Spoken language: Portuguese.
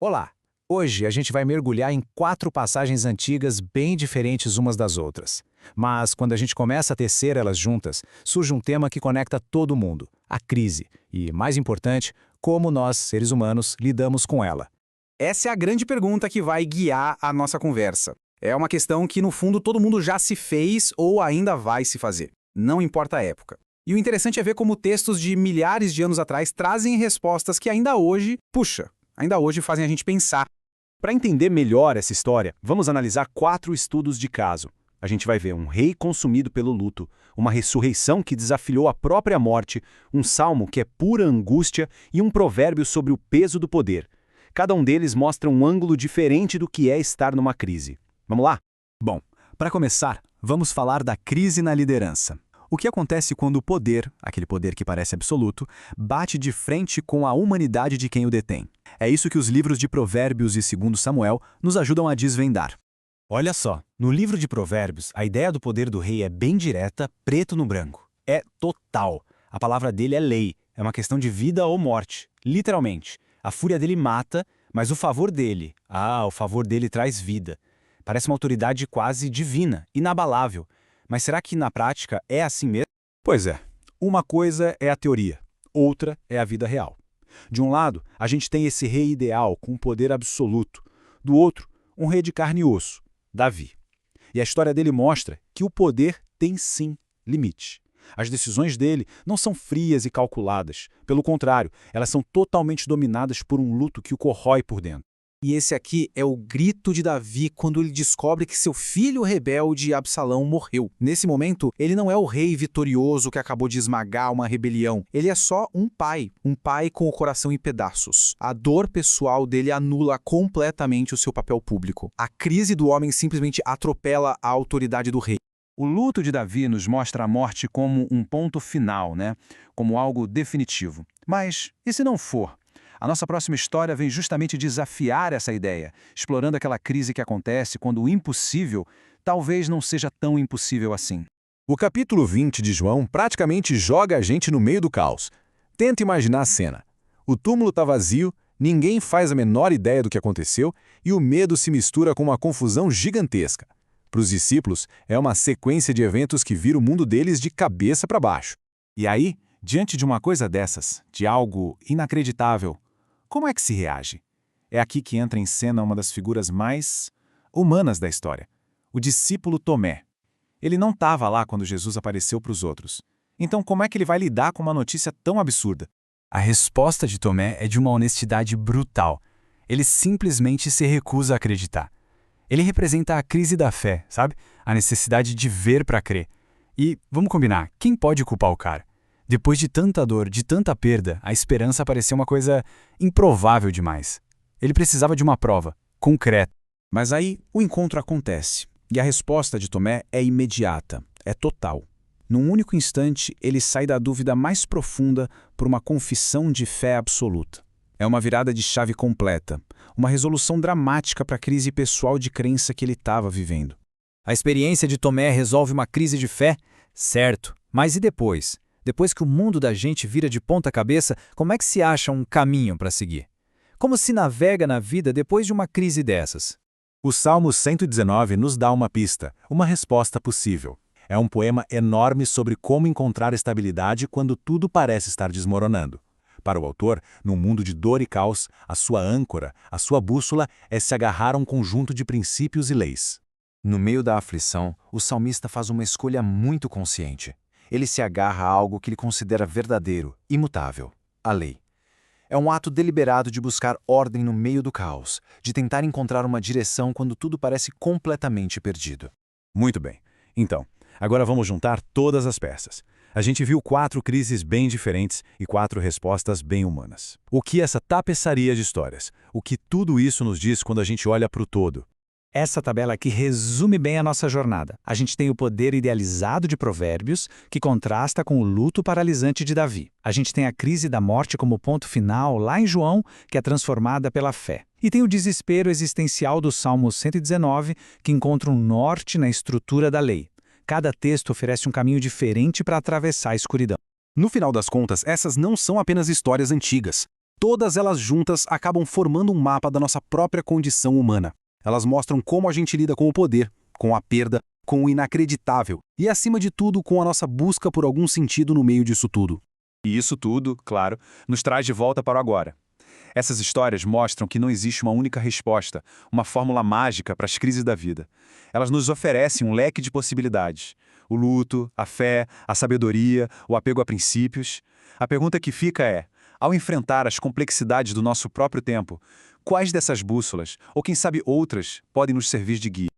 Olá! Hoje a gente vai mergulhar em 4 passagens antigas bem diferentes umas das outras. Mas quando a gente começa a tecer elas juntas, surge um tema que conecta todo mundo: a crise. E, mais importante, como nós, seres humanos, lidamos com ela. Essa é a grande pergunta que vai guiar a nossa conversa. É uma questão que, no fundo, todo mundo já se fez ou ainda vai se fazer. Não importa a época. E o interessante é ver como textos de milhares de anos atrás trazem respostas que ainda hoje fazem a gente pensar. Para entender melhor essa história, vamos analisar 4 estudos de caso. A gente vai ver um rei consumido pelo luto, uma ressurreição que desafiou a própria morte, um salmo que é pura angústia e um provérbio sobre o peso do poder. Cada um deles mostra um ângulo diferente do que é estar numa crise. Vamos lá? Bom, para começar, vamos falar da crise na liderança. O que acontece quando o poder, aquele poder que parece absoluto, bate de frente com a humanidade de quem o detém? É isso que os livros de Provérbios e 2 Samuel nos ajudam a desvendar. Olha só, no livro de Provérbios, a ideia do poder do rei é bem direta, preto no branco. É total. A palavra dele é lei, é uma questão de vida ou morte, literalmente. A fúria dele mata, mas o favor dele traz vida. Parece uma autoridade quase divina, inabalável. Mas será que na prática é assim mesmo? Pois é. Uma coisa é a teoria, outra é a vida real. De um lado, a gente tem esse rei ideal com poder absoluto. Do outro, um rei de carne e osso, Davi. E a história dele mostra que o poder tem sim limite. As decisões dele não são frias e calculadas. Pelo contrário, elas são totalmente dominadas por um luto que o corrói por dentro. E esse aqui é o grito de Davi quando ele descobre que seu filho rebelde Absalão morreu. Nesse momento, ele não é o rei vitorioso que acabou de esmagar uma rebelião. Ele é só um pai com o coração em pedaços. A dor pessoal dele anula completamente o seu papel público. A crise do homem simplesmente atropela a autoridade do rei. O luto de Davi nos mostra a morte como um ponto final, né? Como algo definitivo. Mas e se não for? A nossa próxima história vem justamente desafiar essa ideia, explorando aquela crise que acontece quando o impossível talvez não seja tão impossível assim. O capítulo 20 de João praticamente joga a gente no meio do caos. Tenta imaginar a cena. O túmulo está vazio, ninguém faz a menor ideia do que aconteceu e o medo se mistura com uma confusão gigantesca. Para os discípulos, é uma sequência de eventos que vira o mundo deles de cabeça para baixo. E aí, diante de uma coisa dessas, de algo inacreditável, como é que se reage? É aqui que entra em cena uma das figuras mais humanas da história, o discípulo Tomé. Ele não estava lá quando Jesus apareceu para os outros. Então como é que ele vai lidar com uma notícia tão absurda? A resposta de Tomé é de uma honestidade brutal. Ele simplesmente se recusa a acreditar. Ele representa a crise da fé, sabe? A necessidade de ver para crer. E, vamos combinar, quem pode culpar o cara? Depois de tanta dor, de tanta perda, a esperança pareceu uma coisa improvável demais. Ele precisava de uma prova, concreta. Mas aí o encontro acontece. E a resposta de Tomé é imediata, é total. Num único instante, ele sai da dúvida mais profunda por uma confissão de fé absoluta. É uma virada de chave completa, uma resolução dramática para a crise pessoal de crença que ele estava vivendo. A experiência de Tomé resolve uma crise de fé? Certo. Mas e depois? Depois que o mundo da gente vira de ponta cabeça, como é que se acha um caminho para seguir? Como se navega na vida depois de uma crise dessas? O Salmo 119 nos dá uma pista, uma resposta possível. É um poema enorme sobre como encontrar estabilidade quando tudo parece estar desmoronando. Para o autor, num mundo de dor e caos, a sua âncora, a sua bússola é se agarrar a um conjunto de princípios e leis. No meio da aflição, o salmista faz uma escolha muito consciente. Ele se agarra a algo que ele considera verdadeiro, imutável, a lei. É um ato deliberado de buscar ordem no meio do caos, de tentar encontrar uma direção quando tudo parece completamente perdido. Muito bem. Então, agora vamos juntar todas as peças. A gente viu 4 crises bem diferentes e 4 respostas bem humanas. O que essa tapeçaria de histórias? O que tudo isso nos diz quando a gente olha para o todo? Essa tabela aqui resume bem a nossa jornada. A gente tem o poder idealizado de Provérbios, que contrasta com o luto paralisante de Davi. A gente tem a crise da morte como ponto final lá em João, que é transformada pela fé. E tem o desespero existencial do Salmo 119, que encontra um norte na estrutura da lei. Cada texto oferece um caminho diferente para atravessar a escuridão. No final das contas, essas não são apenas histórias antigas. Todas elas juntas acabam formando um mapa da nossa própria condição humana. Elas mostram como a gente lida com o poder, com a perda, com o inacreditável e, acima de tudo, com a nossa busca por algum sentido no meio disso tudo. E isso tudo, claro, nos traz de volta para o agora. Essas histórias mostram que não existe uma única resposta, uma fórmula mágica para as crises da vida. Elas nos oferecem um leque de possibilidades. O luto, a fé, a sabedoria, o apego a princípios. A pergunta que fica é, ao enfrentar as complexidades do nosso próprio tempo, quais dessas bússolas, ou quem sabe outras, podem nos servir de guia?